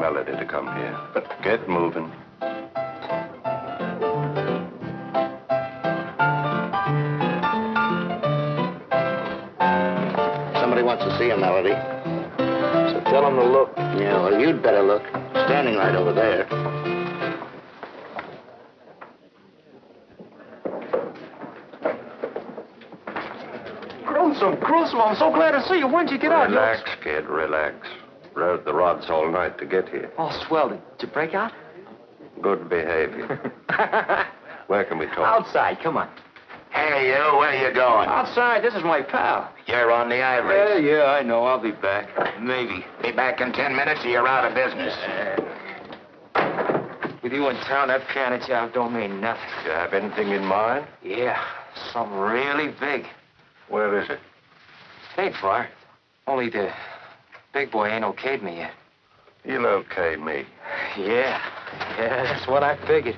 Melody to come here. But get moving. Somebody wants to see you, Melody. So tell him to look. Yeah, well, you'd better look. Standing right over there. Gruesome, I'm so glad to see you. When'd you get out? Relax, kid, relax. Rode the rods all night to get here. Oh, swell. Did you break out? Good behavior. Where can we talk? Outside, come on. Hey, you, where you going? Outside, this is my pal. You're on the ivory. Yeah, I know. I'll be back. Maybe. Be back in 10 minutes or you're out of business. With you in town, that piano job don't mean nothing. Do you have anything in mind? Yeah, something really big. Where is it? Ain't far. Only the big boy ain't okayed me yet. He'll okay me. Yeah, that's what I figured.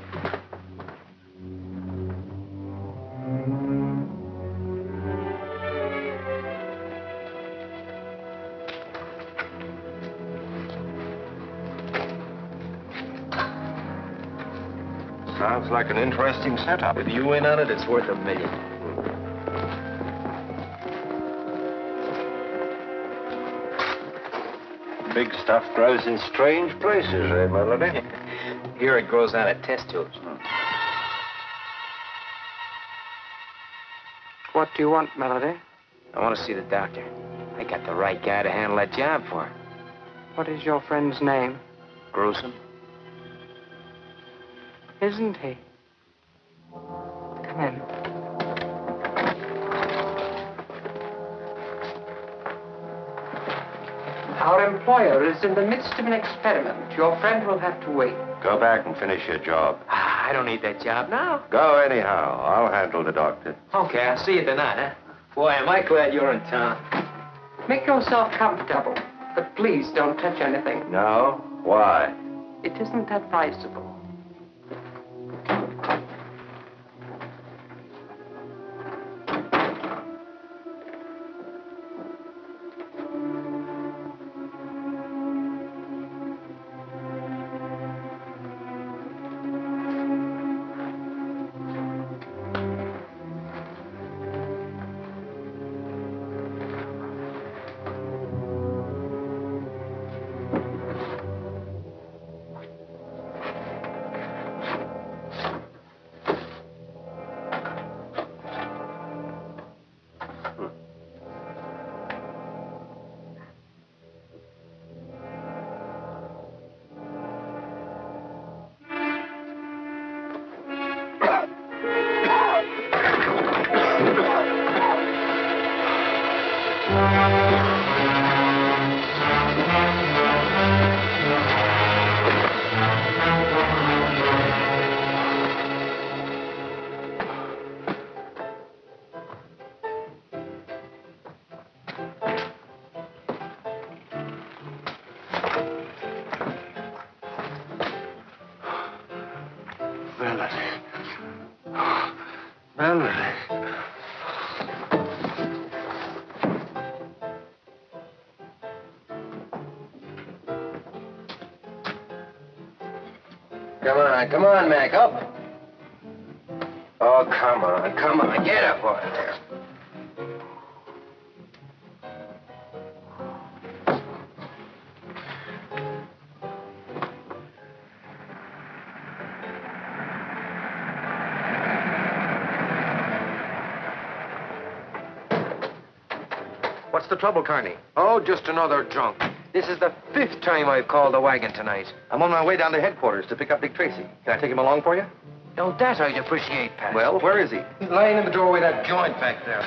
Sounds like an interesting setup. With you in on it, it's worth $1 million. Big stuff grows in strange places, eh, Melody? Here it grows out of test tubes. What do you want, Melody? I want to see the doctor. I got the right guy to handle that job for her. What is your friend's name? Gruesome. Isn't he? Come in. Our employer is in the midst of an experiment. Your friend will have to wait. Go back and finish your job. I don't need that job now. Go anyhow. I'll handle the doctor. Okay, I'll see you tonight, huh? Boy, am I glad you're in town. Make yourself comfortable, but please don't touch anything. No? Why? It isn't advisable. Come on, Mac, up. Oh, come on, get up on there. What's the trouble, Carney? Oh, just another drunk. This is the 5th time I've called the wagon tonight. I'm on my way down to headquarters to pick up Dick Tracy. Can I take him along for you? No, that I'd appreciate, Pat. Well, where is he? He's lying in the doorway of that joint back there.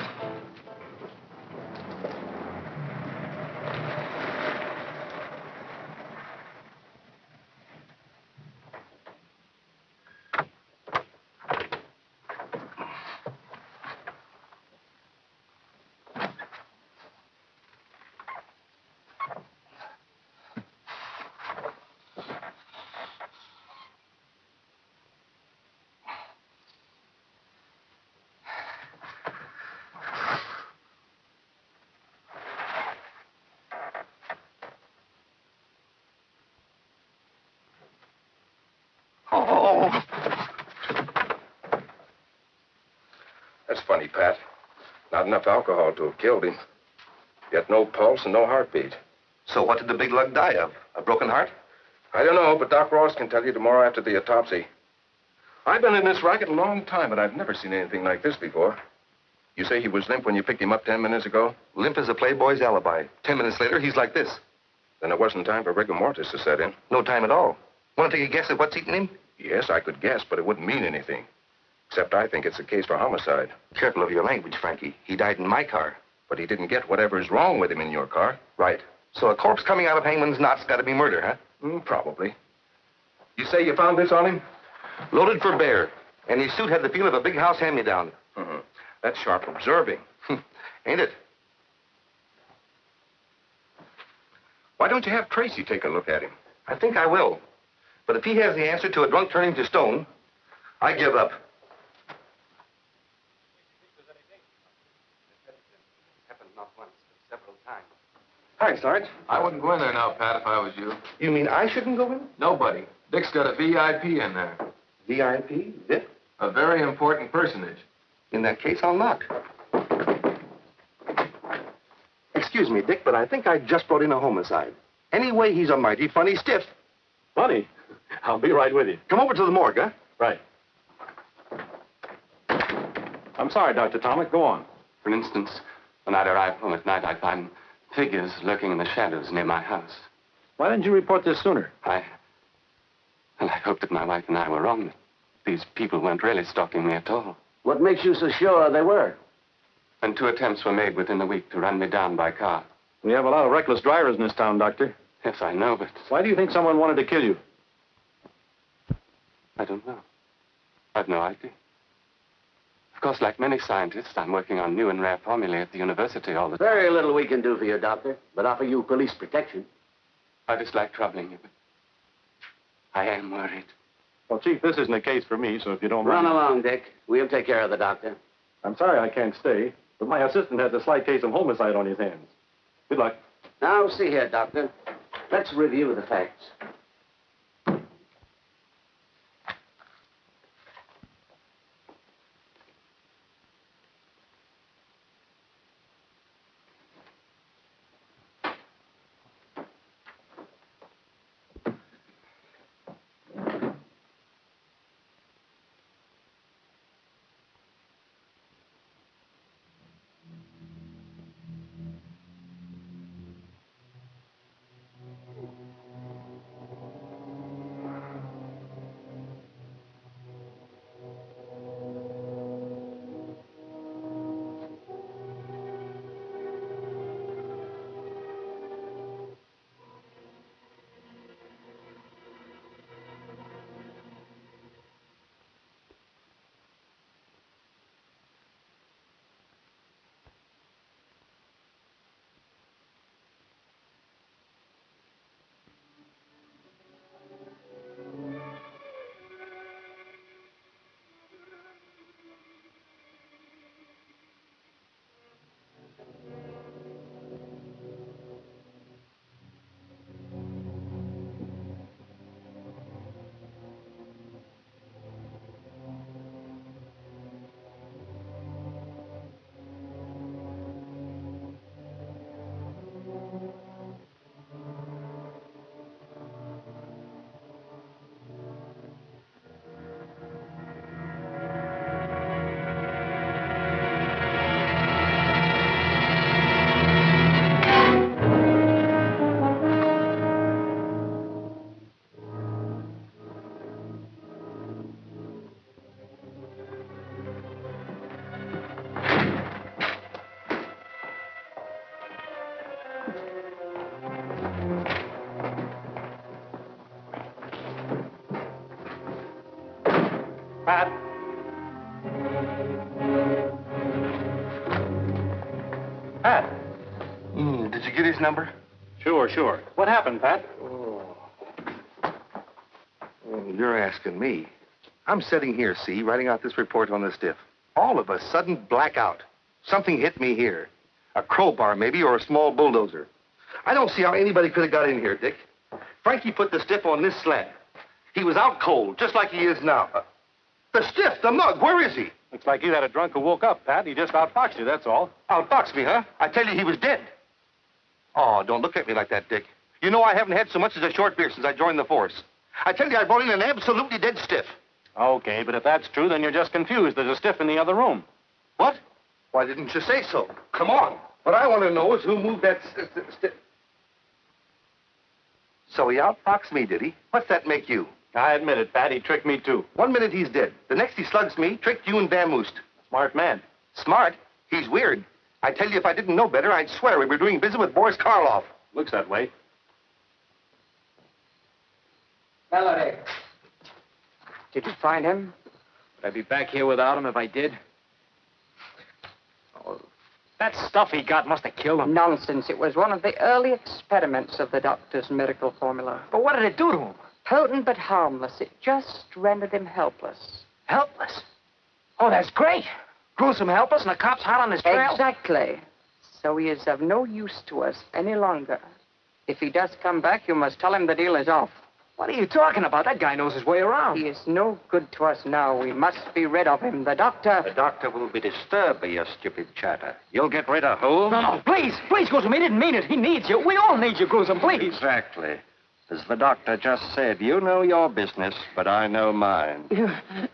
funny, Pat. Not enough alcohol to have killed him. Yet no pulse and no heartbeat. So what did the big lug die of? A broken heart? I don't know, but Doc Ross can tell you tomorrow after the autopsy. I've been in this racket a long time, but I've never seen anything like this before. You say he was limp when you picked him up 10 minutes ago? Limp as a playboy's alibi. 10 minutes later, he's like this. Then it wasn't time for rigor mortis to set in. No time at all. Want to take a guess at what's eating him? Yes, I could guess, but it wouldn't mean anything. Except I think it's a case for homicide. Careful of your language, Frankie. He died in my car. But he didn't get whatever is wrong with him in your car. Right. So a corpse coming out of Hangman's knot's got to be murder, huh? Probably. You say you found this on him? Loaded for bear. And his suit had the feel of a big house hand-me-down. Mm-hmm. That's sharp observing. Ain't it? Why don't you have Tracy take a look at him? I think I will. But if he has the answer to a drunk turning to stone, I give up. Happened not once, but several times. Hi, Sarge. I wouldn't go in there now, Pat, if I was you. You mean I shouldn't go in? Nobody. Dick's got a VIP in there. VIP? Dick? A very important personage. In that case, I'll knock. Excuse me, Dick, but I think I just brought in a homicide. Anyway, he's a mighty funny stiff. Funny? I'll be right with you. Come over to the morgue, huh? Right. I'm sorry, Dr. Tomic. Go on. For instance, when I arrive home at night, I find figures lurking in the shadows near my house. Why didn't you report this sooner? I hoped that my wife and I were wrong. That these people weren't really stalking me at all. What makes you so sure they were? And 2 attempts were made within a week to run me down by car. We have a lot of reckless drivers in this town, Doctor. Yes, I know, but Why do you think someone wanted to kill you? I don't know. I've no idea. Of course, like many scientists, I'm working on new and rare formulae at the university all the time. Very little we can do for you, Doctor, but offer you police protection. I dislike troubling you, but I am worried. Well, Chief, this isn't a case for me, so if you don't Run mind... along, Dick. We'll take care of the doctor. I'm sorry I can't stay, but my assistant has a slight case of homicide on his hands. Good luck. Now, see here, Doctor. Let's review the facts. Pat? Pat? Did you get his number? Sure. What happened, Pat? You're asking me. I'm sitting here, see, writing out this report on the stiff. All of a sudden, blackout. Something hit me here. A crowbar, maybe, or a small bulldozer. I don't see how anybody could have got in here, Dick. Frankie put the stiff on this slab. He was out cold, just like he is now. The stiff, the mug, where is he? Looks like you had a drunk who woke up, Pat. He just outfoxed you, that's all. Outfoxed me, huh? I tell you, he was dead. Oh, don't look at me like that, Dick. You know I haven't had so much as a short beer since I joined the force. I tell you, I brought in an absolutely dead stiff. Okay, but if that's true, then you're just confused. There's a stiff in the other room. What? Why didn't you say so? Come on. What I want to know is who moved that stiff. So he outfoxed me, did he? What's that make you? I admit it, Pat. He tricked me, too. 1 minute he's dead. The next he slugs me, tricked you and vamoosed. Smart man. Smart? He's weird. I tell you, if I didn't know better, I'd swear we were doing business with Boris Karloff. Looks that way. Melody. Did you find him? Would I be back here without him if I did? Oh, that stuff he got must have killed him. Nonsense. It was one of the early experiments of the doctor's miracle formula. But what did it do to him? Potent but harmless. It just rendered him helpless. Helpless? Oh, that's great. Gruesome helpless and the cops hot on his trail? Exactly. So he is of no use to us any longer. If he does come back, you must tell him the deal is off. What are you talking about? That guy knows his way around. He is no good to us now. We must be rid of him. The doctor... The doctor will be disturbed by your stupid chatter. You'll get rid of who? No, please, Gruesome. He didn't mean it. He needs you. We all need you, Gruesome, please. Exactly. As the doctor just said, you know your business, but I know mine.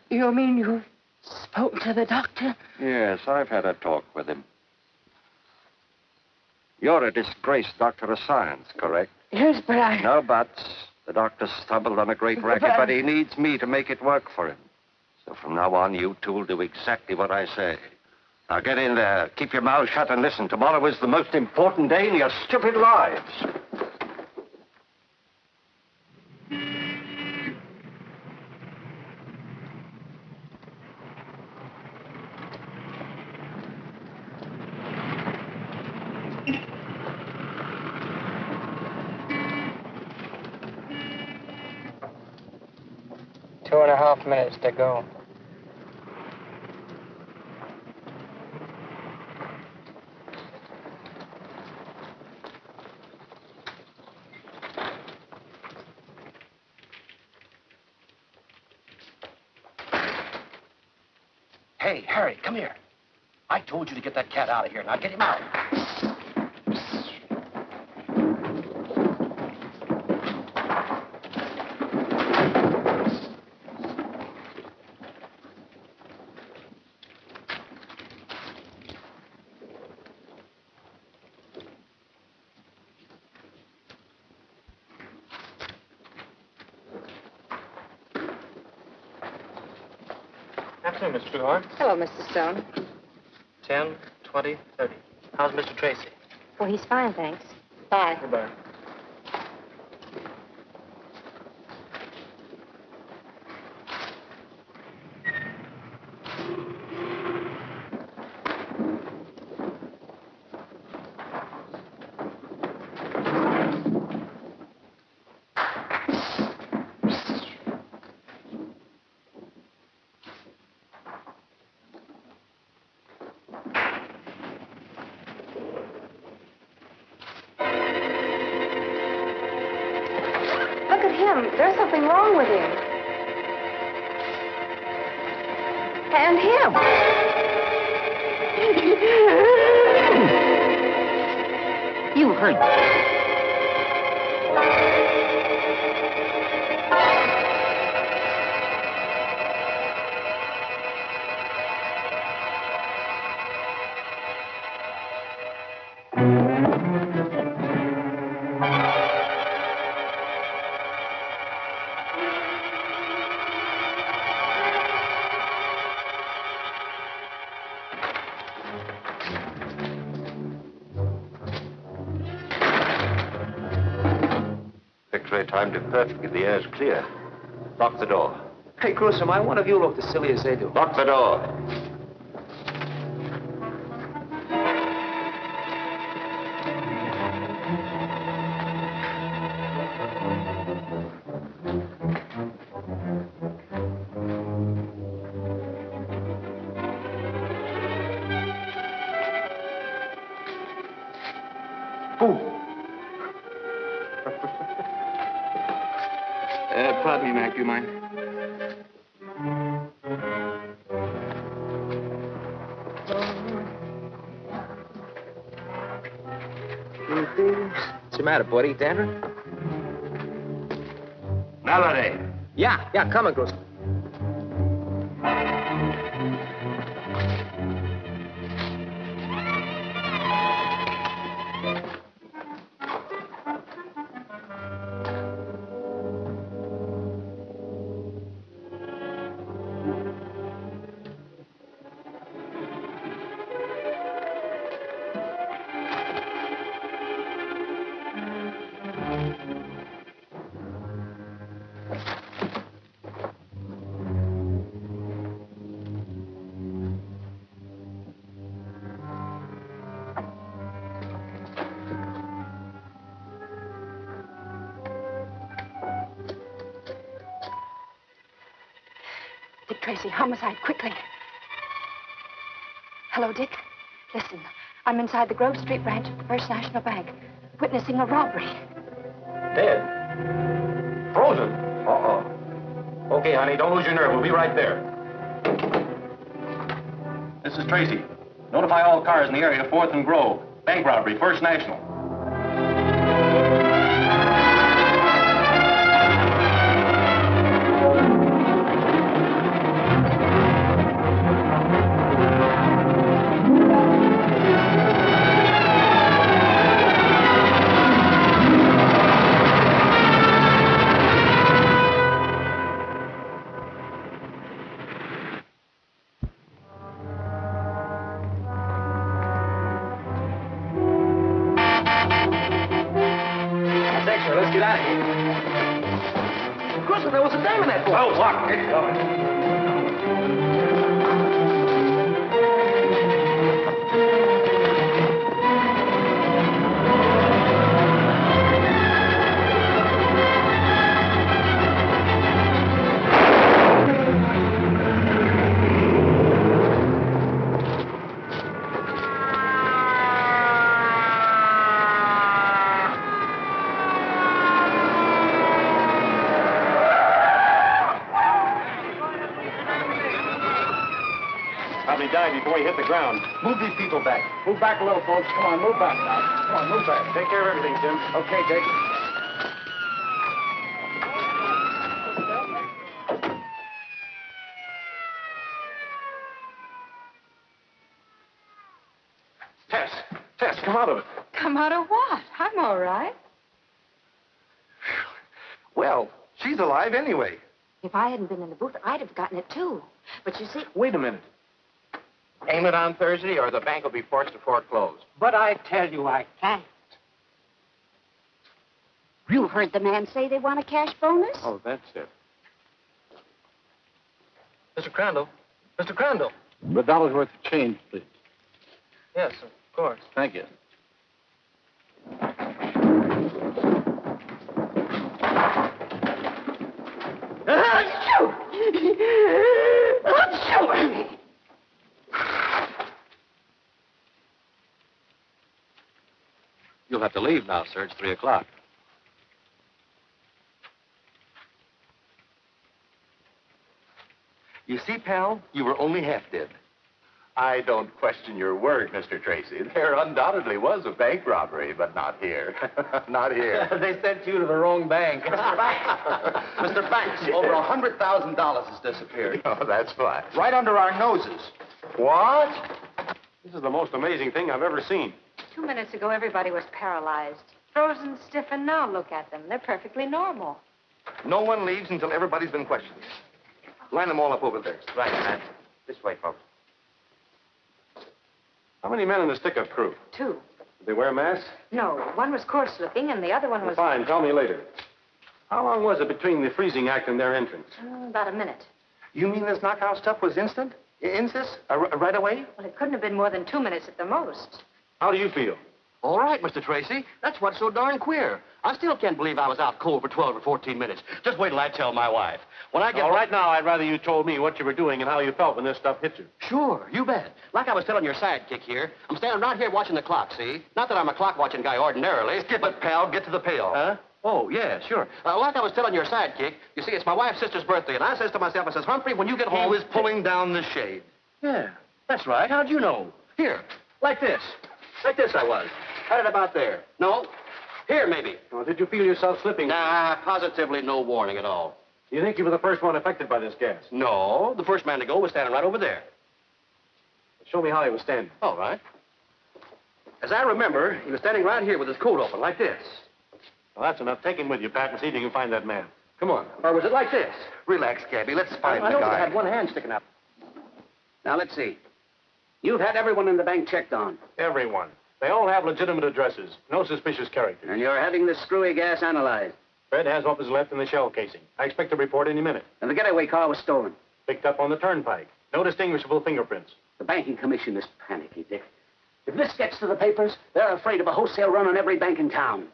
You mean you've spoken to the doctor? Yes, I've had a talk with him. You're a disgraced doctor of science, correct? Yes, but I... No buts. The doctor stumbled on a great racket, but he needs me to make it work for him. So from now on, you two will do exactly what I say. Now get in there, keep your mouth shut, and listen. Tomorrow is the most important day in your stupid lives. 2.5 minutes to go. Hey, Harry, come here. I told you to get that cat out of here. Now get him out. Afternoon, Miss Truehart. Hello, Mr. Stone. 10, 20, 30. How's Mr. Tracy? Well, he's fine, thanks. Bye. Goodbye. There's something wrong with him. And him. You heard me. X-ray timed it perfectly. The air's clear. Lock the door. Hey, Gruesome, why one of you look as silly as they do? Lock the door. Pardon me, Mac, do you mind? What's the matter, buddy? Dandruff? Melody. Yeah, coming, Gruesome. Dick Tracy, homicide, quickly. Hello, Dick. Listen, I'm inside the Grove Street branch of the First National Bank, witnessing a robbery. Dead. Frozen. Uh-oh. Okay, honey, don't lose your nerve. We'll be right there. This is Tracy. Notify all cars in the area, 4th and Grove. Bank robbery, First National. There was a dame in that boat. Oh, what? Get going. Died before he hit the ground. Move these people back. Move back a little, folks. Come on, move back now. Come on, move back. Take care of everything, Tim. Okay, Dick. Tess, come out of it. Come out of what? I'm all right. Well, she's alive anyway. If I hadn't been in the booth, I'd have gotten it, too. But you see... Wait a minute. Aim it on Thursday, or the bank will be forced to foreclose. But I tell you, I can't. You heard the man say they want a cash bonus? Oh, that's it. Mr. Crandall. Mr. Crandall. $1 worth of change, please. Yes, of course. Thank you. You'll have to leave now, sir. It's 3 o'clock. You see, pal, you were only half dead. I don't question your word, Mr. Tracy. There undoubtedly was a bank robbery, but not here. Not here. They sent you to the wrong bank. Mr. Banks, over $100,000 has disappeared. Oh, that's fine. Right under our noses. What? This is the most amazing thing I've ever seen. 2 minutes ago, everybody was paralyzed. Frozen stiff, and now look at them. They're perfectly normal. No one leaves until everybody's been questioned. Line them all up over there. Right, man. This way, folks. How many men in the stick-up crew? 2. Did they wear masks? No, one was coarse-looking, and the other one was... Fine, tell me later. How long was it between the freezing act and their entrance? About a minute. You mean this knockout stuff was instant? Insist? Right away? Well, it couldn't have been more than 2 minutes at the most. How do you feel? All right, Mr. Tracy. That's what's so darn queer. I still can't believe I was out cold for 12 or 14 minutes. Just wait till I tell my wife. When I get All right, now, I'd rather you told me what you were doing and how you felt when this stuff hit you. Sure, you bet. Like I was telling your sidekick here, I'm standing right here watching the clock, see? Not that I'm a clock-watching guy ordinarily. Skip it, pal. Get to the payoff. Huh? Oh, yeah, sure. Like I was telling your sidekick, you see, it's my wife's sister's birthday, and I says to myself, I says, Humphrey, when you get home... He was pulling down the shade. Yeah, that's right. How'd you know? Here, like this. Like this I was. Had it about there. No, Here, maybe. Well, did you feel yourself slipping? Nah, positively no warning at all. Do you think you were the first one affected by this gas? No, the first man to go was standing right over there. Show me how he was standing. All right. As I remember, he was standing right here with his coat open, like this. Well, that's enough. Take him with you, Patton. See if you can find that man. Come on. Or was it like this? Relax, Gabby. Let's find I the know guy. he had one hand sticking out. Now, let's see. You've had everyone in the bank checked on. Everyone. They all have legitimate addresses. No suspicious characters. And you're having this screwy gas analyzed. Fred has what was left in the shell casing. I expect a report any minute. And the getaway car was stolen. Picked up on the turnpike. No distinguishable fingerprints. The banking commission is panicky, Dick. If this gets to the papers, they're afraid of a wholesale run on every bank in town.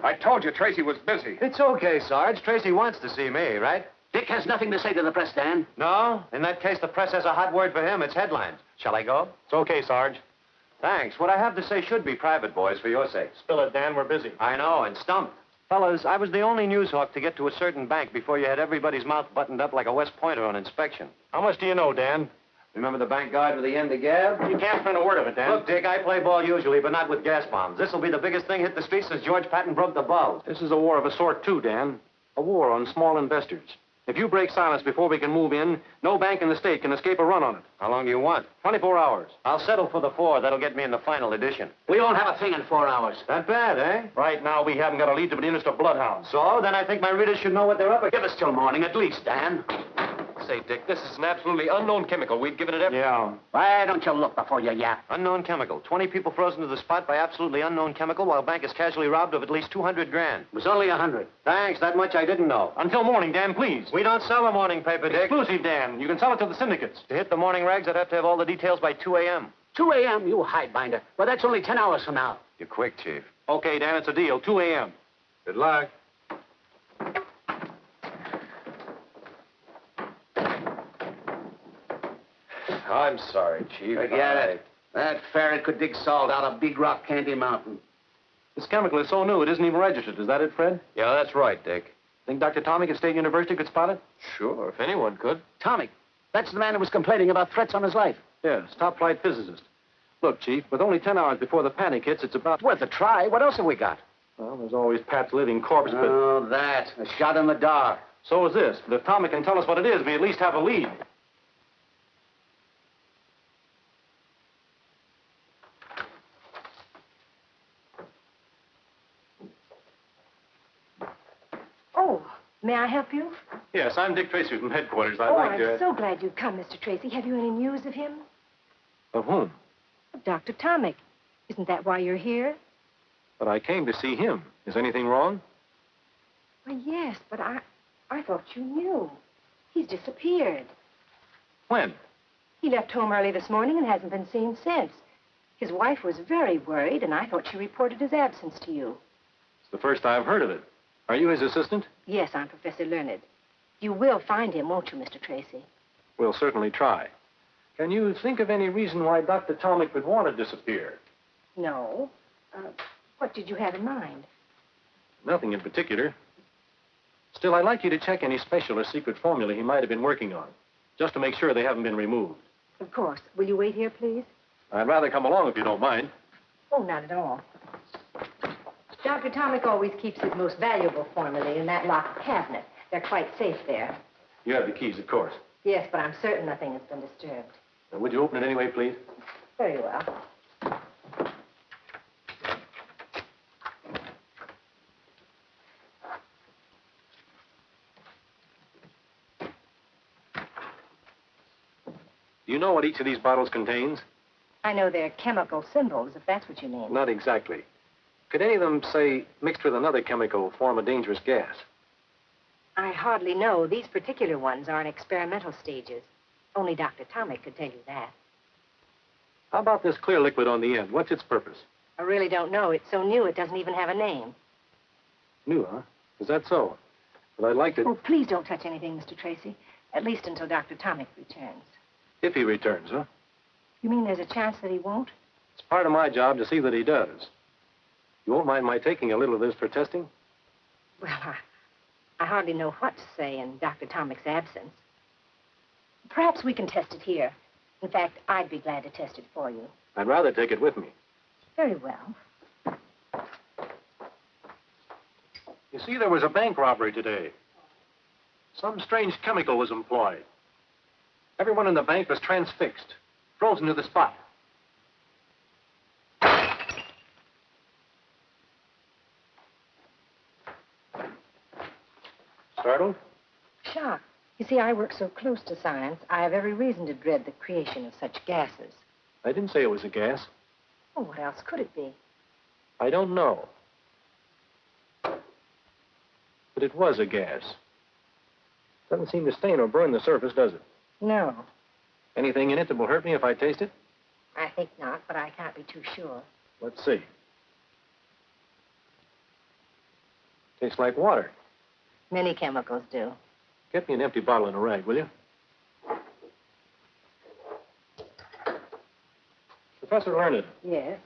I told you Tracy was busy. It's okay, Sarge. Tracy wants to see me, right? Dick has nothing to say to the press, Dan. No? In that case, the press has a hot word for him. It's headlines. Shall I go? It's okay, Sarge. Thanks. What I have to say should be private, boys, for your sakes. Spill it, Dan. We're busy. I know, and stumped. Fellas, I was the only news hawk to get to a certain bank before you had everybody's mouth buttoned up like a West Pointer on inspection. How much do you know, Dan? Remember the bank guard with the end of gab? You can't print a word of it, Dan. Look, Dick, I play ball usually, but not with gas bombs. This'll be the biggest thing hit the streets since George Patton broke the bulb. This is a war of a sort, too, Dan. A war on small investors. If you break silence before we can move in, no bank in the state can escape a run on it. How long do you want? 24 hours. I'll settle for the 4. That'll get me in the final edition. We won't have a thing in 4 hours. That bad, eh? Right now, we haven't got a lead to the interest of bloodhounds. So, then I think my readers should know what they're up against. Give us till morning, at least, Dan. Say, Dick, this is an absolutely unknown chemical. We've given it every... Yeah. Why don't you look before you yap? Unknown chemical. 20 people frozen to the spot by absolutely unknown chemical while bank is casually robbed of at least 200 grand. It was only 100. Thanks, that much I didn't know. Until morning, Dan, please. We don't sell a morning paper, Dick. Exclusive, Dan. You can sell it to the syndicates. To hit the morning rags, I'd have to have all the details by 2 a.m. 2 a.m., you hidebinder. Well, that's only 10 hours from now. You're quick, Chief. Okay, Dan, it's a deal. 2 a.m. Good luck. I'm sorry, Chief. Forget it. That ferret could dig salt out of Big Rock Candy Mountain. This chemical is so new, it isn't even registered. Is that it, Fred? Yeah, that's right, Dick. Think Dr. Tomic at State University could spot it? Sure, if anyone could. Tomic. That's the man who was complaining about threats on his life. Yes, top-flight physicist. Look, Chief, with only 10 hours before the panic hits, it's about... It's worth a try. What else have we got? Well, there's always Pat's living corpse, but... Oh, that. A shot in the dark. So is this. But if Tomic can tell us what it is, we at least have a lead. Oh, may I help you? Yes, I'm Dick Tracy from headquarters. I'd like to... I'm so glad you've come, Mr. Tracy. Have you any news of him? Of whom? Dr. Tomic. Isn't that why you're here? But I came to see him. Is anything wrong? Well, yes, but I thought you knew. He's disappeared. When? He left home early this morning and hasn't been seen since. His wife was very worried, and I thought she reported his absence to you. It's the first I've heard of it. Are you his assistant? Yes, I'm Professor Learned. You will find him, won't you, Mr. Tracy? We'll certainly try. Can you think of any reason why Dr. Tomic would want to disappear? No. What did you have in mind? Nothing in particular. Still, I'd like you to check any special or secret formula he might have been working on, just to make sure they haven't been removed. Of course. Will you wait here, please? I'd rather come along if you don't mind. Oh, not at all. Dr. Tomic always keeps his most valuable formulae in that locked cabinet. They're quite safe there. You have the keys, of course. Yes, but I'm certain nothing has been disturbed. Would you open it anyway, please? Very well. Do you know what each of these bottles contains? I know they're chemical symbols, if that's what you mean. Not exactly. Could any of them, say, mixed with another chemical, form a dangerous gas? I hardly know. These particular ones are in experimental stages. Only Dr. Tomic could tell you that. How about this clear liquid on the end? What's its purpose? I really don't know. It's so new it doesn't even have a name. New, huh? Is that so? But I'd like to... Oh, please don't touch anything, Mr. Tracy. At least until Dr. Tomic returns. If he returns, huh? You mean there's a chance that he won't? It's part of my job to see that he does. You won't mind my taking a little of this for testing? Well, I hardly know what to say in Dr. Tomic's absence. Perhaps we can test it here. In fact, I'd be glad to test it for you. I'd rather take it with me. Very well. You see, there was a bank robbery today. Some strange chemical was employed. Everyone in the bank was transfixed, frozen to the spot. Startled? Shocked. You see, I work so close to science, I have every reason to dread the creation of such gases. I didn't say it was a gas. Oh, what else could it be? I don't know. But it was a gas. Doesn't seem to stain or burn the surface, does it? No, Anything in it that will hurt me if I taste it? I think not, but I can't be too sure. Let's see. Tastes like water. Many chemicals do. Get me an empty bottle and a rag, will you? Professor Learned, Yes?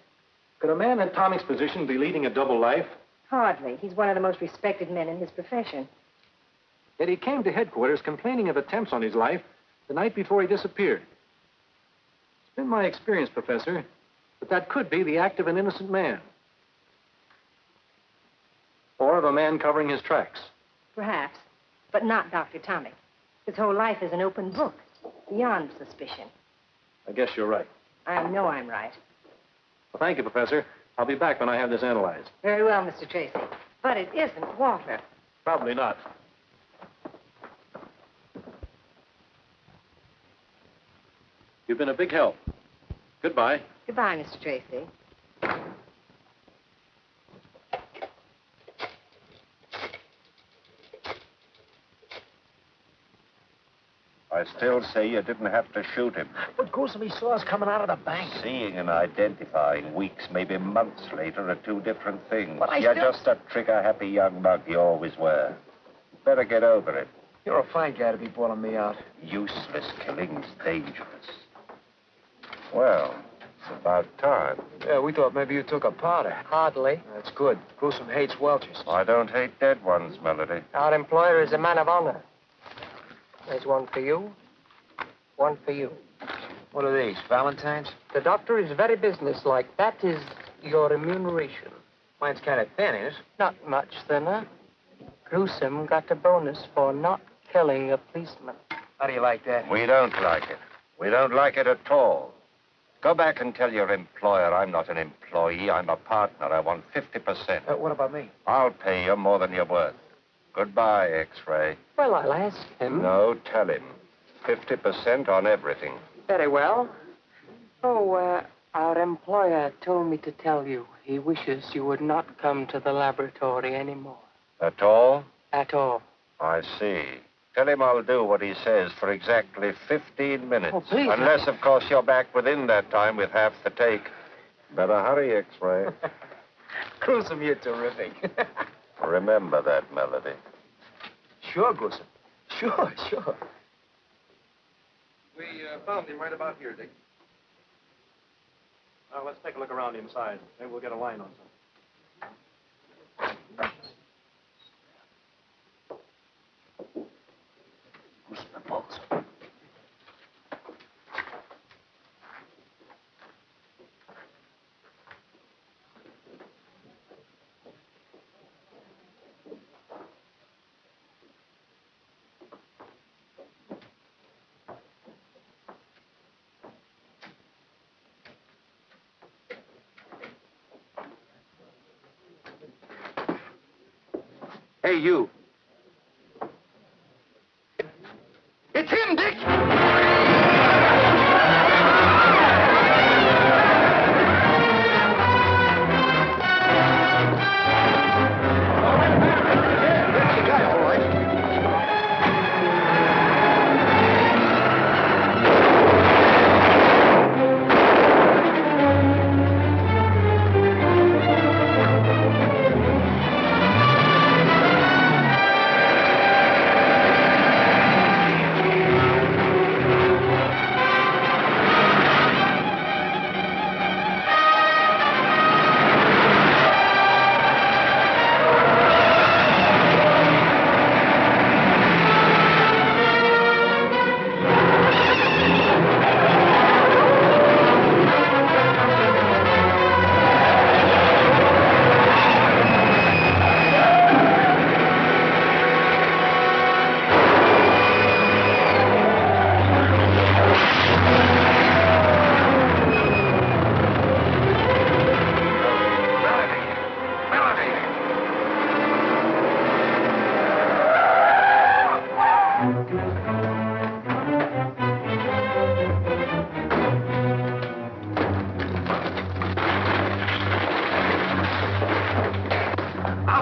could a man in Tommy's position be leading a double life? Hardly. He's one of the most respected men in his profession. Yet he came to headquarters complaining of attempts on his life the night before he disappeared. It's been my experience, Professor, that could be the act of an innocent man. Or of a man covering his tracks. Perhaps, but not Dr. Tommy. His whole life is an open book, beyond suspicion. I guess you're right. I know I'm right. Well, thank you, Professor. I'll be back when I have this analyzed. Very well, Mr. Tracy. But it isn't water. Probably not. You've been a big help. Goodbye. Goodbye, Mr. Tracy. I still say you didn't have to shoot him. But Gruesome, he saw us coming out of the bank. Seeing and identifying weeks, maybe months later, are two different things. But You're just a trigger-happy young mug you always were. Better get over it. You're a fine guy to be bawling me out. Useless killing's dangerous. Well, it's about time. Yeah, we thought maybe you took a powder. Hardly. That's good. Gruesome hates welchers. I don't hate dead ones, Melody. Our employer is a man of honor. There's one for you, one for you. What are these, Valentine's? The doctor is very businesslike. That is your remuneration. Mine's kind of thin, is it? Not much thinner. Gruesome got a bonus for not killing a policeman. How do you like that? We don't like it. We don't like it at all. Go back and tell your employer I'm not an employee. I'm a partner. I want 50%. What about me? I'll pay you more than you're worth. Goodbye, X-Ray. Well, I'll ask him. No, tell him. 50% on everything. Very well. Oh, our employer told me to tell you he wishes you would not come to the laboratory anymore. At all? At all. I see. Tell him I'll do what he says for exactly 15 minutes. Oh, please. Unless, of course, you're back within that time with half the take. Better hurry, X-Ray. Gruesome, you're terrific. Remember that, Melody. Sure, Gruesome. Sure. We found him right about here, Dick. Now, let's take a look around inside. Maybe we'll get a line on something. Who's the boss? Hey, you. It's him, Dick!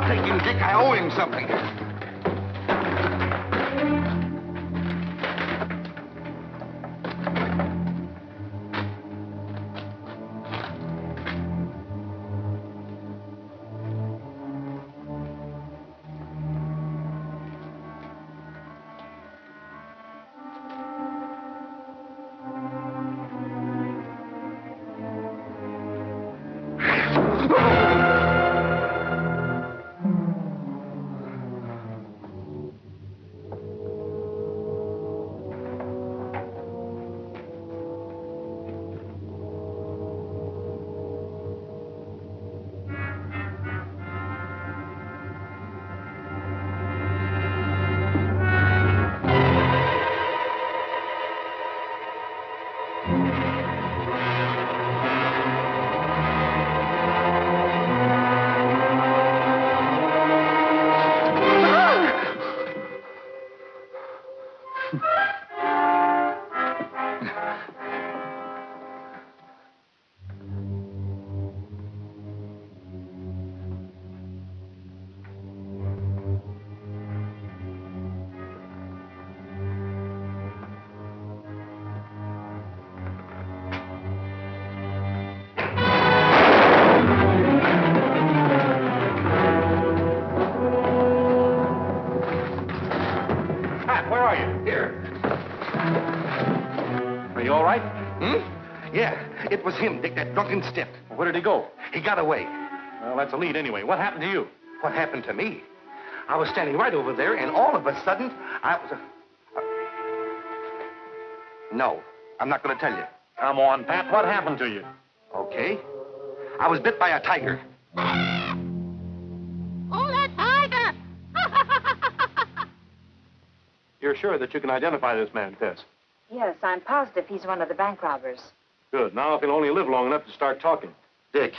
I'll take him, Dick. I owe him something. It was him, Dick, that drunken stiff. Well, where did he go? He got away. Well, that's a lead anyway. What happened to you? What happened to me? I was standing right over there, and all of a sudden, I was... No, I'm not going to tell you. Come on, Pat. What happened to you? Okay. I was bit by a tiger. Oh, that tiger! You're sure that you can identify this man, Tess? Yes, I'm positive he's one of the bank robbers. Good. Now, if he'll only live long enough to start talking. Dick,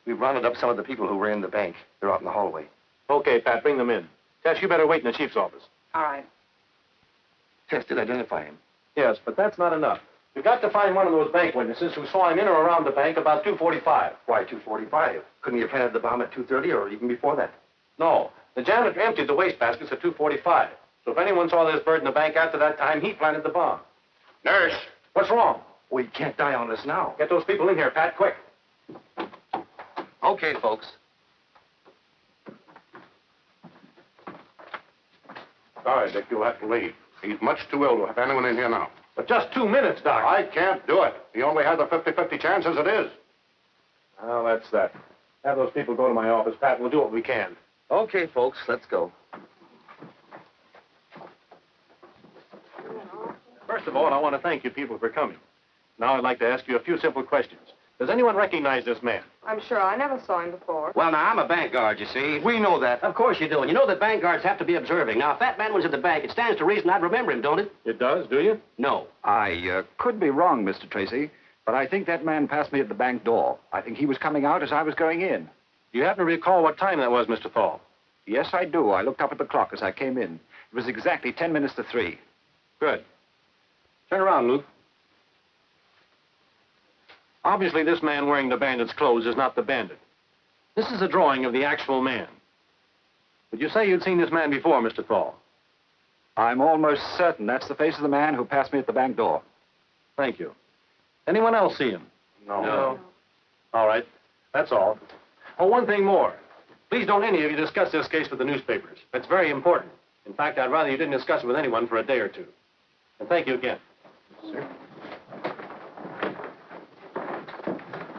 we've rounded up some of the people who ran the bank. They're out in the hallway. Okay, Pat, bring them in. Tess, you better wait in the chief's office. All right. Tess did identify him. Yes, but that's not enough. We've got to find one of those bank witnesses who saw him in or around the bank about 2:45. Why 2:45? Couldn't he have planted the bomb at 2:30 or even before that? No. The janitor emptied the wastebaskets at 2:45. So if anyone saw this Byrd in the bank after that time, he planted the bomb. Nurse! What's wrong? Well, he can't die on us now. Get those people in here, Pat, quick. Okay, folks. Sorry, Dick, you'll have to leave. He's much too ill to have anyone in here now. But just 2 minutes, Doc. I can't do it. He only had the 50-50 chance as it is. Well, that's that. Have those people go to my office, Pat. We'll do what we can. Okay, folks, let's go. First of all, I want to thank you people for coming. Now I'd like to ask you a few simple questions. Does anyone recognize this man? I'm sure I never saw him before. Well, now, I'm a bank guard, you see. We know that. Of course you do. And you know that bank guards have to be observing. Now, if that man was at the bank, it stands to reason I'd remember him, don't it? It does, do you? No. I could be wrong, Mr. Tracy, but I think that man passed me at the bank door. I think he was coming out as I was going in. Do you happen to recall what time that was, Mr. Thal? Yes, I do. I looked up at the clock as I came in. It was exactly 10 minutes to 3. Good. Turn around, Luke. Obviously, this man wearing the bandit's clothes is not the bandit. This is a drawing of the actual man. Would you say you'd seen this man before, Mr. Thal? I'm almost certain that's the face of the man who passed me at the bank door. Thank you. Anyone else see him? No. All right. That's all. Oh, one thing more. Please don't any of you discuss this case with the newspapers. It's very important. In fact, I'd rather you didn't discuss it with anyone for a day or two. And thank you again. Sir?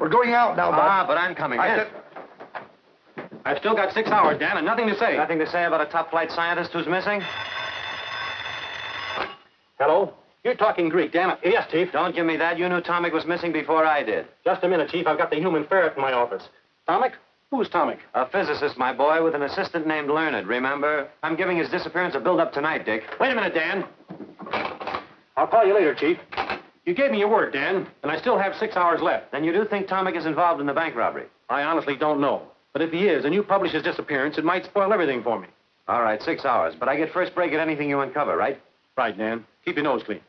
We're going out now, Bob. But I'm coming in. I've still got 6 hours, Dan, and nothing to say. Nothing to say about a top-flight scientist who's missing? Hello? You're talking Greek, Dan. Yes, Chief. Don't give me that. You knew Tomic was missing before I did. Just a minute, Chief. I've got the human ferret in my office. Tomic? Who's Tomic? A physicist, my boy, with an assistant named Learned. Remember? I'm giving his disappearance a build-up tonight, Dick. Wait a minute, Dan. I'll call you later, Chief. You gave me your word, Dan, and I still have 6 hours left. Then you do think Tomic is involved in the bank robbery? I honestly don't know. But if he is, and you publish his disappearance, it might spoil everything for me. All right, 6 hours. But I get first break at anything you uncover, right? Right, Dan. Keep your nose clean.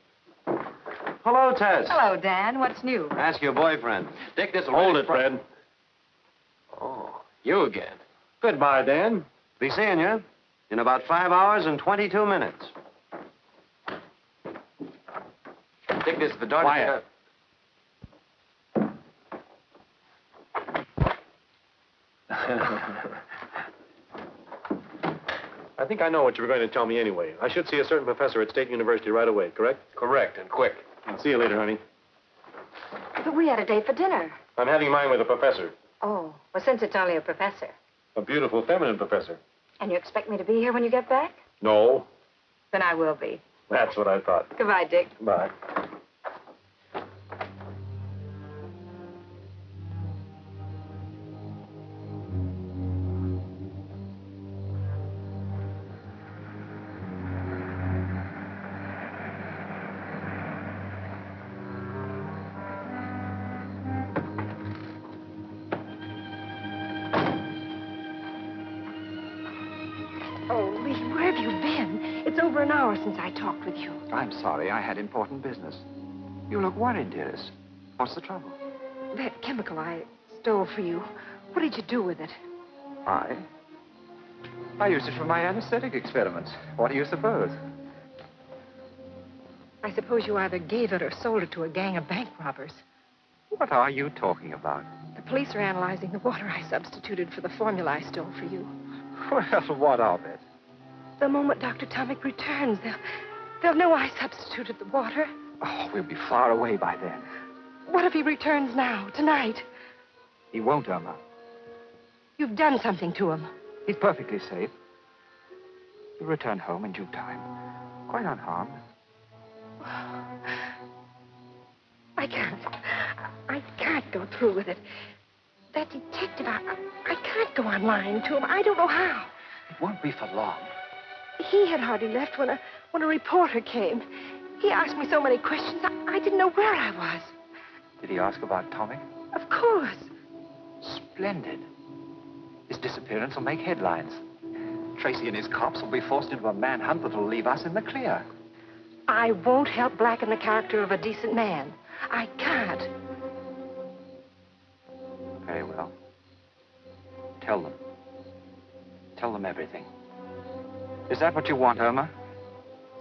Hello, Tess. Hello, Dan. What's new? Ask your boyfriend. Dick, this'll Hold it, Fred. Oh, you again. Goodbye, Dan. Be seeing you in about 5 hours and 22 minutes. Dick, this is the doctor. Quiet. I think I know what you were going to tell me anyway. I should see a certain professor at State University right away, correct? Correct, and quick. I'll see you later, honey. But we had a date for dinner. I'm having mine with a professor. Oh, well, since it's only a professor. A beautiful, feminine professor. And you expect me to be here when you get back? No, Then I will be. that's what I thought. Goodbye, Dick. Bye. Oh, Lee, where have you been? It's over an hour since I talked with you. I'm sorry. I had important business. You look worried, dearest. What's the trouble? That chemical I stole for you, what did you do with it? I used it for my anesthetic experiments. What do you suppose? I suppose you either gave it or sold it to a gang of bank robbers. What are you talking about? The police are analyzing the water I substituted for the formula I stole for you. Well, what of it? The moment Dr. Tomic returns, they'll know I substituted the water. Oh, we'll be far away by then. What if he returns now, tonight? He won't, Irma. You've done something to him. He's perfectly safe. He'll return home in due time, quite unharmed. I can't go through with it. That detective, I can't go on lying to him. I don't know how. It won't be for long. He had hardly left when a reporter came. He asked me so many questions, I didn't know where I was. Did he ask about Tomic? Of course. Splendid. His disappearance will make headlines. Tracy and his cops will be forced into a manhunt that will leave us in the clear. I won't help blacken the character of a decent man. I can't. Very well. Tell them. Tell them everything. Is that what you want, Irma?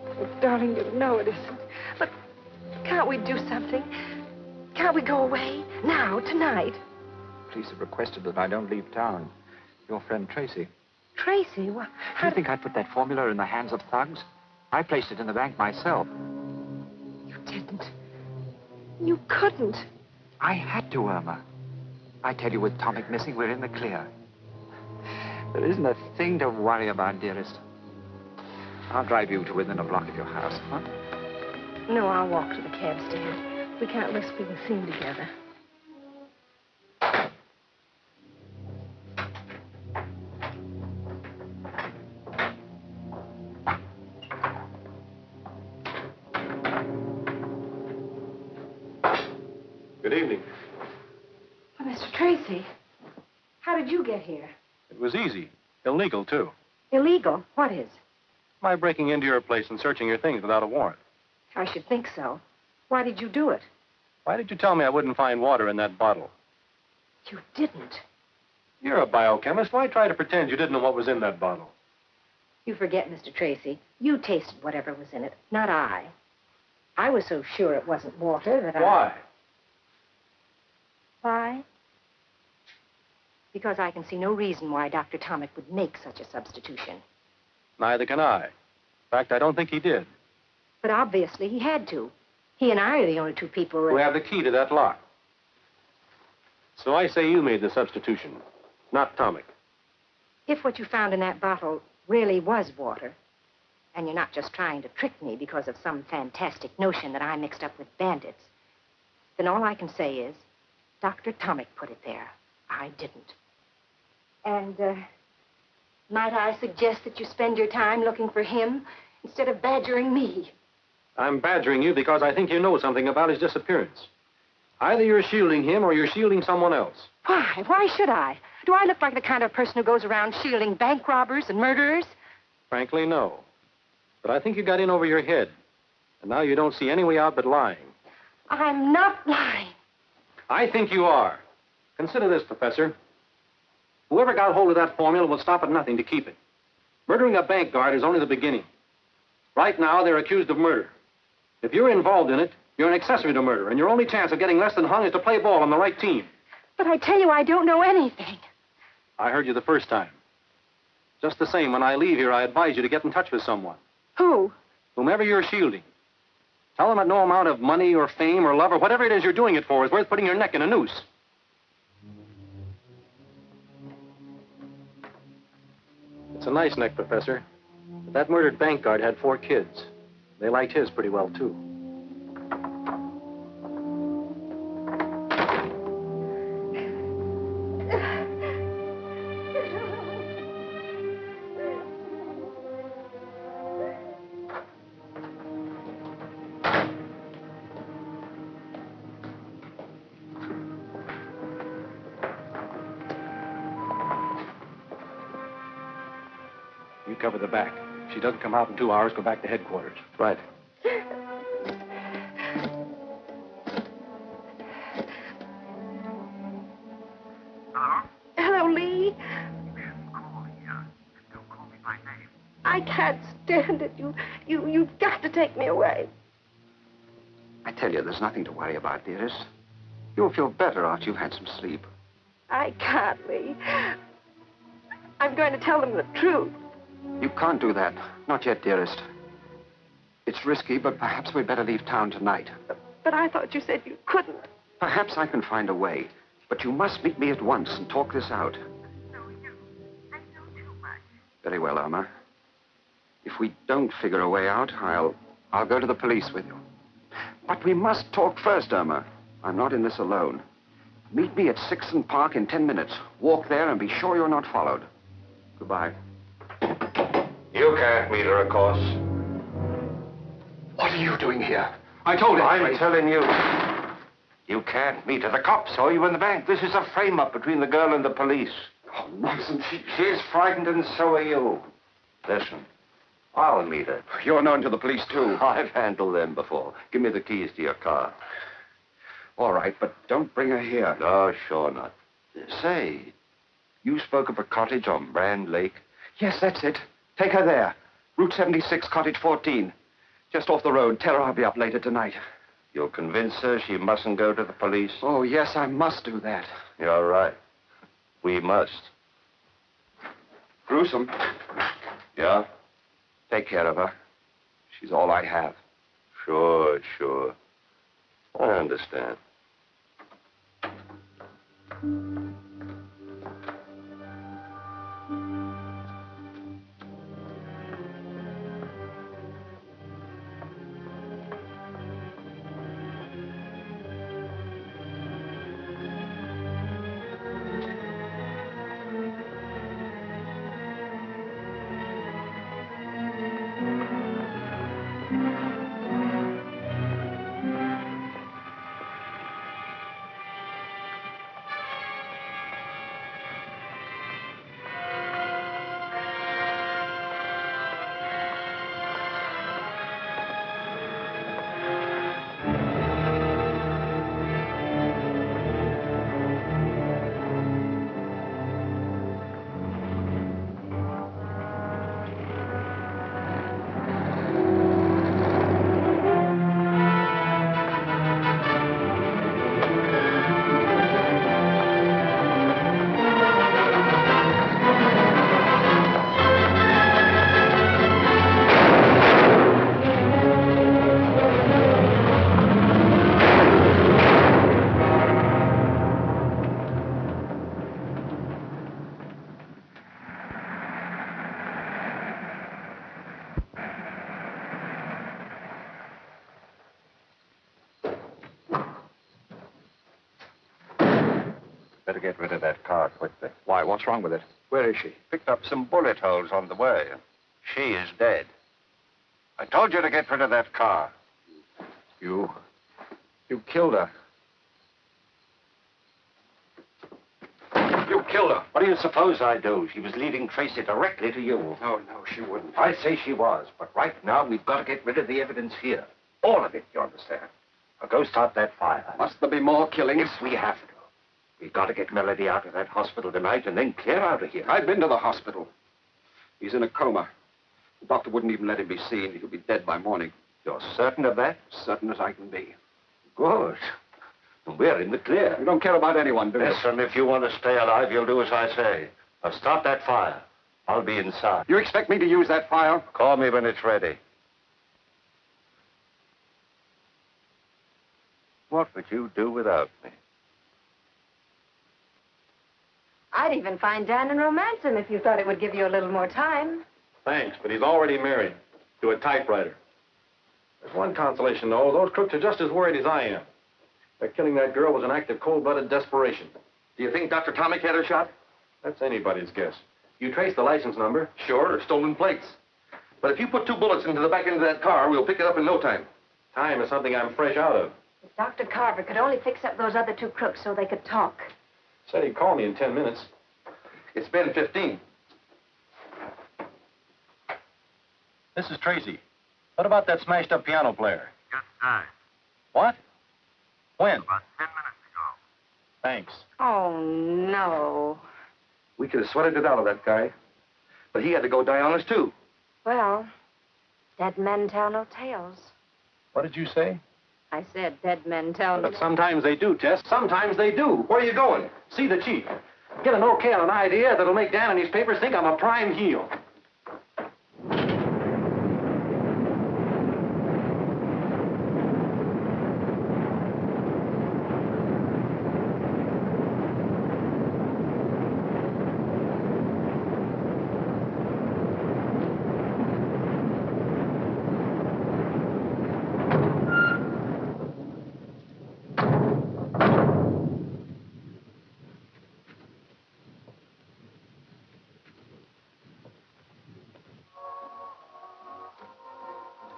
Oh, darling, you know it isn't. But can't we do something? Can't we go away? Now, tonight? Police have requested that I don't leave town. Your friend Tracy. Tracy? What? Do you think I put that formula in the hands of thugs? I placed it in the bank myself. You didn't. You couldn't. I had to, Irma. I tell you, with Tomic missing, we're in the clear. There isn't a thing to worry about, dearest. I'll drive you to within a block of your house, huh? No, I'll walk to the cab stand. We can't risk being seen together. Good evening. Oh, Mr. Tracy, how did you get here? It was easy. Illegal, too. Illegal? What is? My breaking into your place and searching your things without a warrant. I should think so. Why did you do it? Why did you tell me I wouldn't find water in that bottle? You didn't. You're a biochemist. Why try to pretend you didn't know what was in that bottle? You forget, Mr. Tracy. You tasted whatever was in it, not I. I was so sure it wasn't water that Why? Why? Because I can see no reason why Dr. Tomic would make such a substitution. Neither can I. In fact, I don't think he did. But obviously he had to. He and I are the only two people Who have the key to that lock. So I say you made the substitution, not Tomic. If what you found in that bottle really was water, and you're not just trying to trick me because of some fantastic notion that I mixed up with bandits, then all I can say is Dr. Tomic put it there. I didn't. And, might I suggest that you spend your time looking for him instead of badgering me? I'm badgering you because I think you know something about his disappearance. Either you're shielding him or you're shielding someone else. Why? Why should I? Do I look like the kind of person who goes around shielding bank robbers and murderers? Frankly, no. But I think you got in over your head. And now you don't see any way out but lying. I'm not lying. I think you are. Consider this, Professor. Whoever got hold of that formula will stop at nothing to keep it. Murdering a bank guard is only the beginning. Right now, they're accused of murder. If you're involved in it, you're an accessory to murder, and your only chance of getting less than hung is to play ball on the right team. But I tell you, I don't know anything. I heard you the first time. Just the same, when I leave here, I advise you to get in touch with someone. Who? Whomever you're shielding. Tell them that no amount of money or fame or love or whatever it is you're doing it for is worth putting your neck in a noose. It's a nice neck, Professor. But that murdered bank guard had 4 kids. They liked his pretty well, too. You cover the back. If she doesn't come out in 2 hours, go back to headquarters. Right. Hello, Lee. I can't stand it. You've got to take me away. I tell you, there's nothing to worry about, dearest. You'll feel better after you've had some sleep. I can't, Lee. I'm going to tell them the truth. You can't do that. Not yet, dearest. It's risky, but perhaps we'd better leave town tonight. But I thought you said you couldn't. Perhaps I can find a way. But you must meet me at once and talk this out. Very well, Irma. If we don't figure a way out, I'll go to the police with you. But we must talk first, Irma. I'm not in this alone. Meet me at Sixth Park in 10 minutes. Walk there and be sure you're not followed. Goodbye. You can't meet her, of course. What are you doing here? I told him. I'm telling you. You can't meet her. The cops saw you in the bank. This is a frame-up between the girl and the police. Oh, nonsense. She's frightened and so are you. Listen, I'll meet her. You're known to the police, too. I've handled them before. Give me the keys to your car. All right, but don't bring her here. No, sure not. Say, you spoke of a cottage on Brand Lake? Yes, that's it. Take her there. Route 76, Cottage 14. Just off the road. Tell her I'll be up later tonight. You'll convince her she mustn't go to the police? Oh, yes, I must do that. You're right. We must. Gruesome. Yeah? Take care of her. She's all I have. Sure. I understand. Better get rid of that car quickly. Why, what's wrong with it? Where is she? Picked up some bullet holes on the way. She is dead. I told you to get rid of that car. You killed her. You killed her. What do you suppose I do? She was leading Tracy directly to you. No, she wouldn't. I say she was, but right now we've got to get rid of the evidence here. All of it, you understand. Now go start that fire. Must there be more killings? If we have to. We've got to get Melody out of that hospital tonight and then clear out of here. I've been to the hospital. He's in a coma. The doctor wouldn't even let him be seen. He'll be dead by morning. You're certain of that? Certain as I can be. Good. We're in the clear. You don't care about anyone, do you? Listen, if you want to stay alive, you'll do as I say. Now start that fire. I'll be inside. You expect me to use that file? Call me when it's ready. What would you do without me? I'd even find Dan and romance him if you thought it would give you a little more time. Thanks, but he's already married to a typewriter. There's one consolation, though. Those crooks are just as worried as I am. Their killing that girl was an act of cold-blooded desperation. Do you think Dr. Tomic had her shot? That's anybody's guess. You trace the license number? Sure, or stolen plates. But if you put 2 bullets into the back end of that car, we'll pick it up in no time. Time is something I'm fresh out of. If Dr. Carver could only fix up those other 2 crooks so they could talk. Said he'd call me in 10 minutes. It's been 15. This is Tracy. What about that smashed-up piano player? Just died. What? When? About 10 minutes ago. Thanks. Oh, no. We could have sweated it out of that guy. But he had to go die on us, too. Well, dead men tell no tales. What did you say? I said dead men tell no... But sometimes they do, Tess. Sometimes they do. Where are you going? See the chief. Get an okay on an idea that'll make Dan and his papers think I'm a prime heel.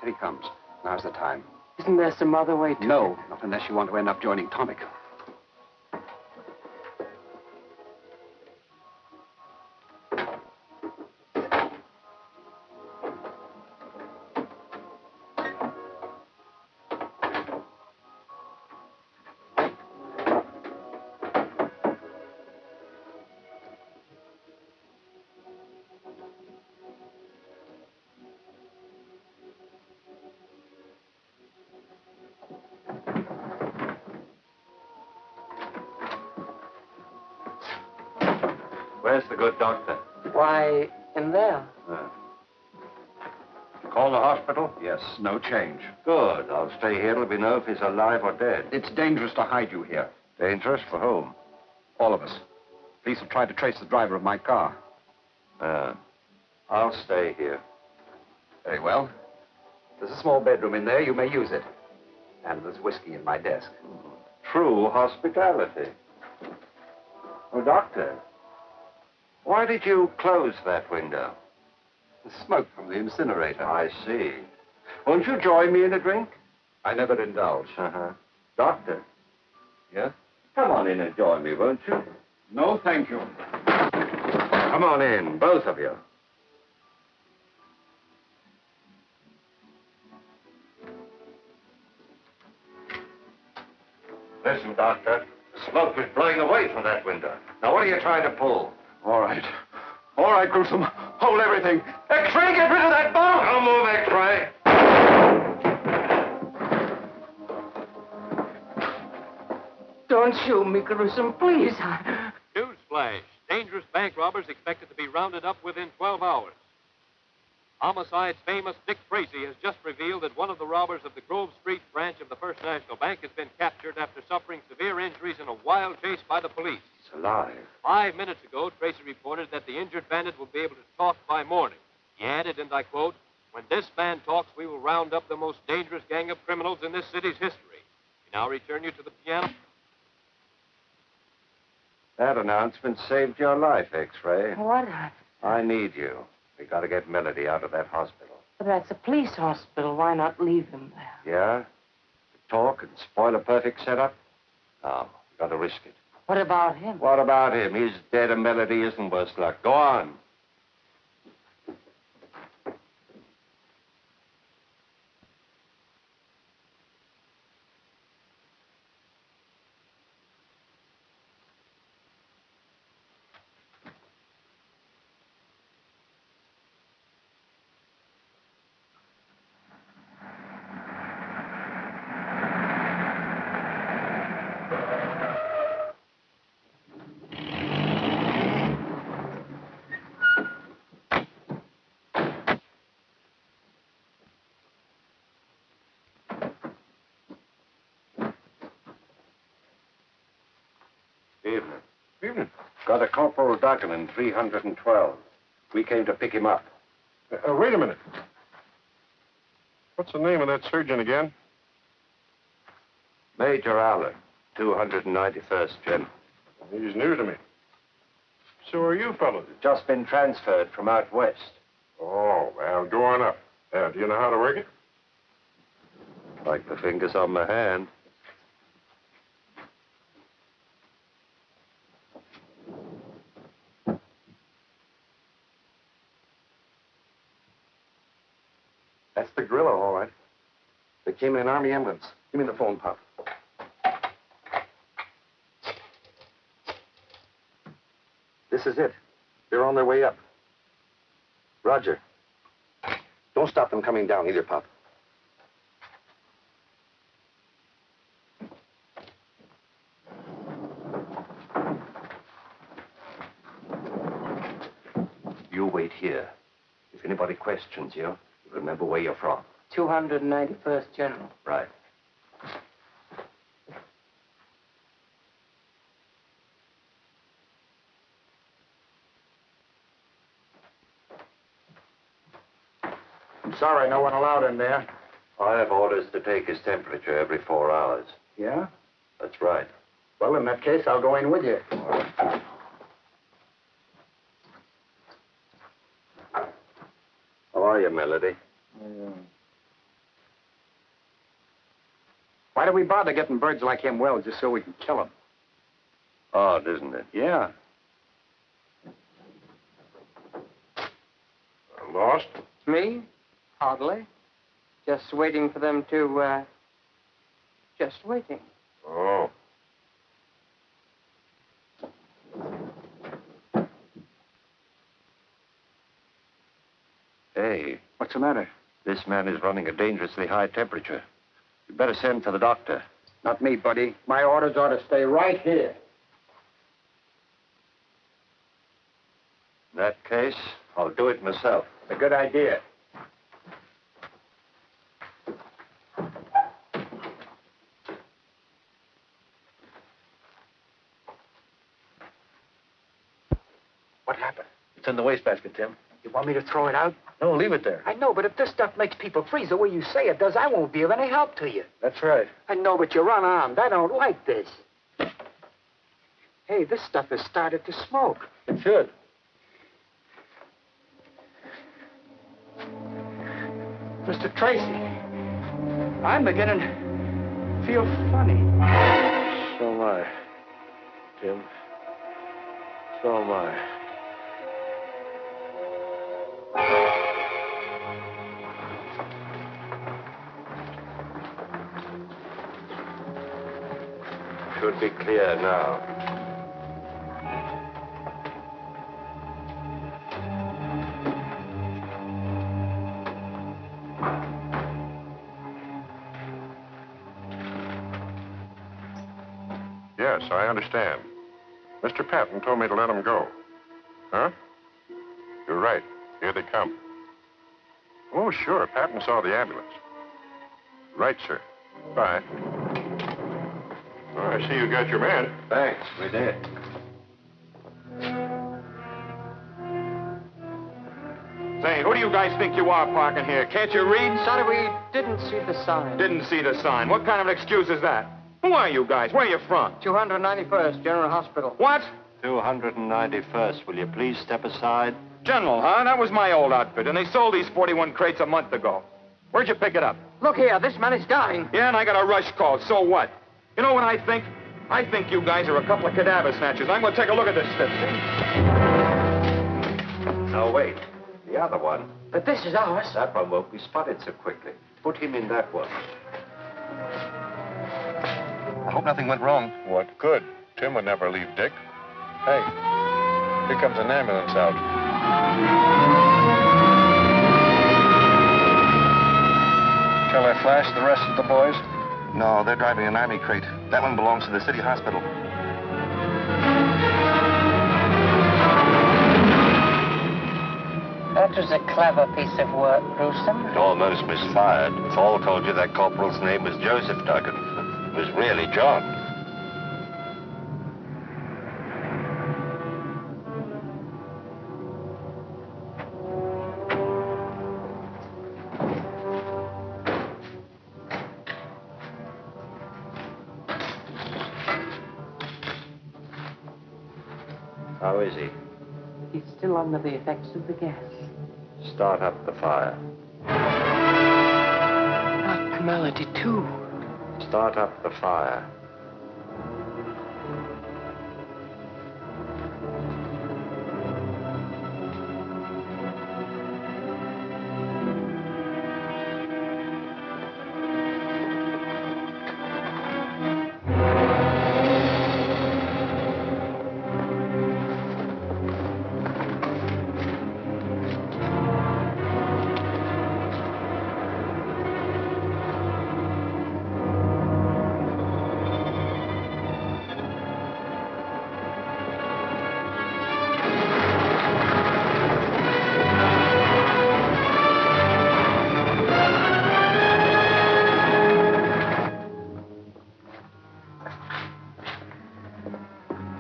Here he comes. Now's the time. Isn't there some other way to... No, not unless you want to end up joining Tomic. Where's the good doctor? Why, in there. Call the hospital? Yes, no change. Good. I'll stay here till we know if he's alive or dead. It's dangerous to hide you here. Dangerous for whom? All of us. Police have tried to trace the driver of my car. I'll stay here. Very well. There's a small bedroom in there. You may use it. And there's whiskey in my desk. True hospitality. Oh, doctor. Why did you close that window? The smoke from the incinerator. I see. Won't you join me in a drink? I never indulge. Doctor. Yeah? Come on in and join me, won't you? No, thank you. Come on in, both of you. Listen, Doctor. The smoke is blowing away from that window. Now, what are you trying to pull? All right. All right, Gruesome. Hold everything. X-ray, get rid of that bomb! Don't move, X-ray. Don't shoot me, Gruesome, please. Newsflash. Dangerous bank robbers expected to be rounded up within 12 hours. Homicide's famous Dick Tracy has just revealed that one of the robbers of the Grove Street branch of the First National Bank has been captured after suffering severe injuries in a wild chase by the police. He's alive. 5 minutes ago, Tracy reported that the injured bandit will be able to talk by morning. He added, and I quote, "When this man talks, we will round up the most dangerous gang of criminals in this city's history." We now return you to the piano. That announcement saved your life, X-ray. What? I need you. We got to get Melody out of that hospital. But that's a police hospital. Why not leave him there? Yeah? To talk and spoil a perfect setup? No, we got to risk it. What about him? What about him? He's dead and Melody isn't worse luck. Go on. Evening. Evening. Got a Corporal Duggan in 312. We came to pick him up. Wait a minute. What's the name of that surgeon again? Major Allen, 291st Gen. He's new to me. So are you fellows? Just been transferred from out west. Oh, well, go on up. Do you know how to work it? Like the fingers on my hand. That's the gorilla, all right. They came in an army ambulance. Give me the phone, Pop. This is it. They're on their way up. Roger. Don't stop them coming down either, Pop. You wait here. If anybody questions you, remember where you're from. 291st General. Right. I'm sorry, no one allowed in there. I have orders to take his temperature every 4 hours. Yeah? That's right. Well, in that case, I'll go in with you. How are you, Melody? Why do we bother getting birds like him well just so we can kill them? Odd, isn't it? Yeah. Lost? Me? Hardly. Just waiting for them to, just waiting. Oh. Hey. What's the matter? This man is running a dangerously high temperature. You better send for the doctor. Not me, buddy. My orders are to stay right here. In that case, I'll do it myself. A good idea. What happened? It's in the wastebasket, Tim. You want me to throw it out? No, leave it there. I know, but if this stuff makes people freeze the way you say it does, I won't be of any help to you. That's right. I know, but you're unarmed. I don't like this. Hey, this stuff has started to smoke. It should. Mr. Tracy, I'm beginning to feel funny. So am I, Tim. So am I. Should be clear now. Yes, I understand. Mr. Patton told me to let him go. Huh? You're right. Here they come. Oh, sure. Patton saw the ambulance. Right, sir. Bye. Oh, I see you got your man. Thanks, we did. Say, who do you guys think you are parking here? Can't you read? Sorry, we didn't see the sign. Didn't see the sign. What kind of an excuse is that? Who are you guys? Where are you from? 291st General Hospital. What? 291st. Will you please step aside? General, huh? That was my old outfit, and they sold these 41 crates a month ago. Where'd you pick it up? Look here, this man is dying. Yeah, and I got a rush call. So what? You know what I think? I think you guys are a couple of cadaver snatchers. I'm going to take a look at this stuff. Now, wait. The other one. But this is ours. That one won't be spotted so quickly. Put him in that one. I hope nothing went wrong. What good? Tim would never leave Dick. Hey, here comes an ambulance out. Shall I flash the rest of the boys? No, they're driving an army crate. That one belongs to the city hospital. That was a clever piece of work, Gruesome. It almost misfired. Thal told you that corporal's name was Joseph Duggan. It was really John. How is he? He's still under the effects of the gas. Start up the fire. Not Melody, too. Start up the fire.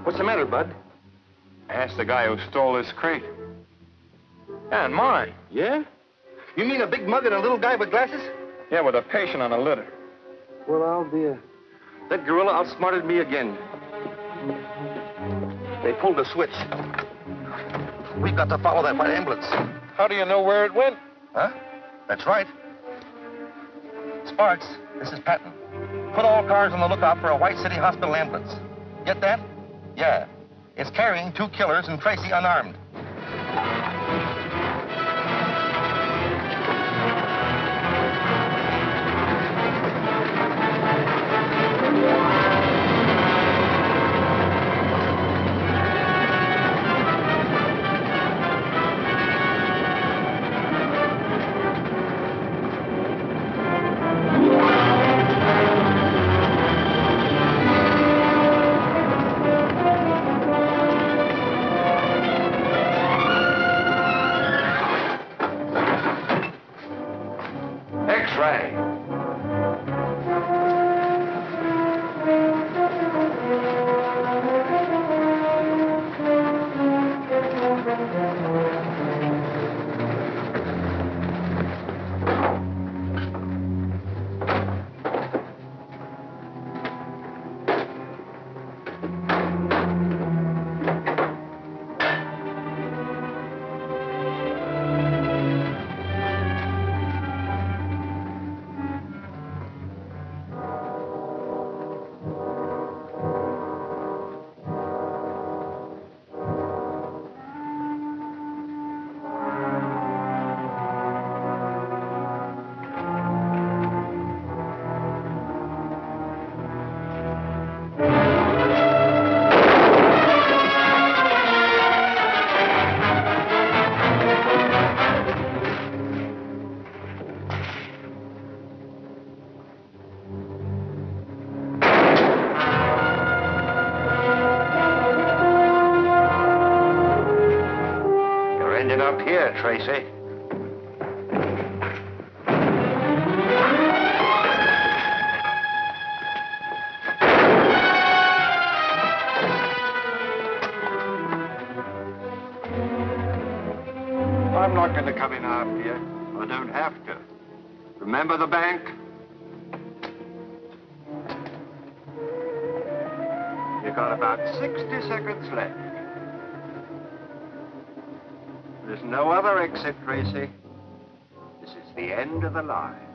What's the matter, Bud? Ask the guy who stole this crate. Yeah, and mine. Yeah? You mean a big mug and a little guy with glasses? Yeah, with a patient on a litter. Well, I'll be a... That gorilla outsmarted me again. They pulled a switch. We've got to follow that white ambulance. How do you know where it went? Huh? That's right. Sparks, this is Patton. Put all cars on the lookout for a White City Hospital ambulance. Get that? Yeah. It's carrying 2 killers and Tracy unarmed. X-ray. Up here, Tracy. I'm not going to come in after you. I don't have to. Remember the bank? You got about 60 seconds left. There's no other exit, Tracy. This is the end of the line.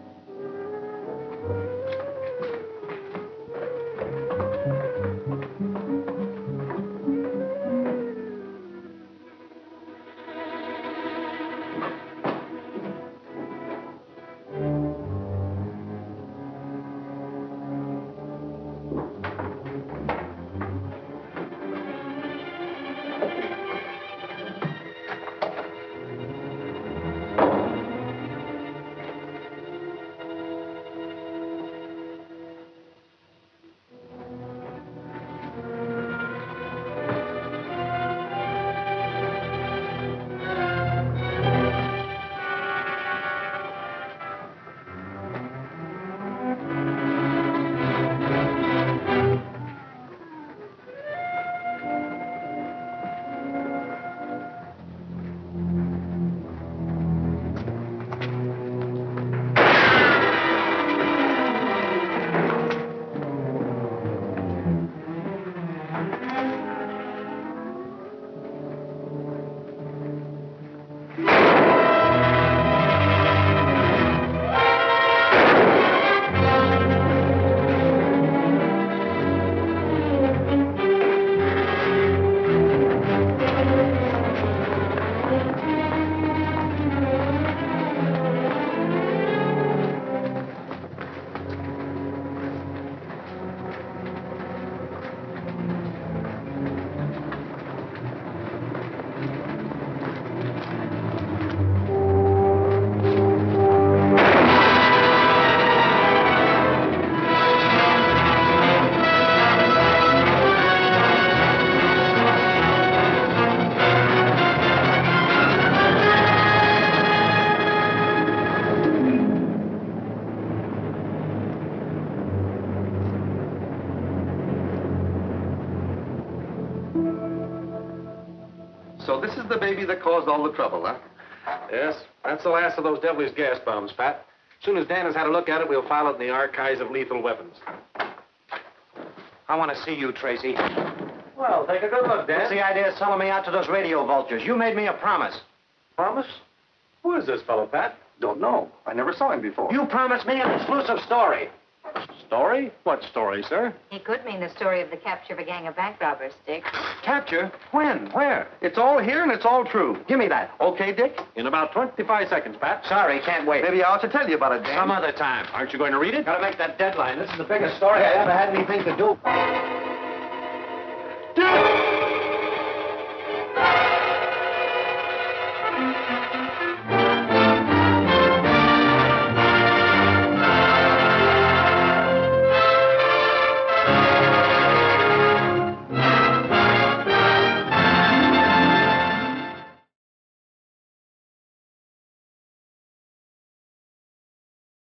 So this is the baby that caused all the trouble, huh? Yes, that's the last of those devilish gas bombs, Pat. As soon as Dan has had a look at it, we'll file it in the archives of lethal weapons. I want to see you, Tracy. Well, take a good look, Dan. What's the idea of selling me out to those radio vultures? You made me a promise. Promise? Who is this fellow, Pat? Don't know. I never saw him before. You promised me an exclusive story. Story? What story, sir? He could mean the story of the capture of a gang of bank robbers, Dick. Capture? When? Where? It's all here and it's all true. Give me that. Okay, Dick? In about 25 seconds, Pat. Sorry, can't wait. Maybe I ought to tell you about it, Dan. Some other time. Aren't you going to read it? Gotta make that deadline. This is the biggest story I ever had anything to do.